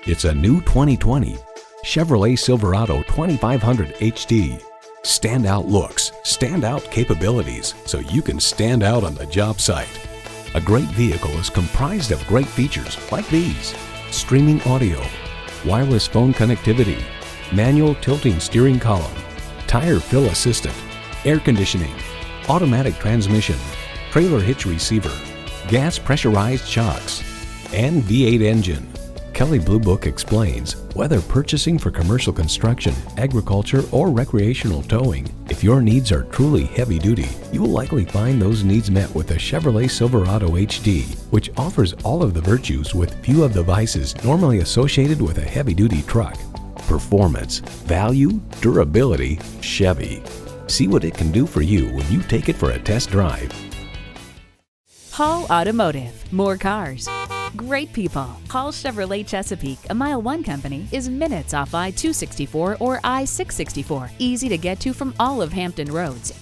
It's a new 2020 Chevrolet Silverado 2500 HD. Standout looks, standout capabilities, so you can stand out on the job site. A great vehicle is comprised of great features like these: streaming audio, wireless phone connectivity, manual tilting steering column, tire fill assistant, air conditioning, automatic transmission, trailer hitch receiver, gas pressurized shocks, and V8 engine. Kelley Blue Book explains, whether purchasing for commercial construction, agriculture, or recreational towing, if your needs are truly heavy duty, you will likely find those needs met with the Chevrolet Silverado HD, which offers all of the virtues with few of the vices normally associated with a heavy duty truck. Performance, value, durability, Chevy. See what it can do for you when you take it for a test drive. Hall Automotive. More cars, great people. Hall Chevrolet Chesapeake, a MileOne company, is minutes off I-264 or I-664. Easy to get to from all of Hampton roads.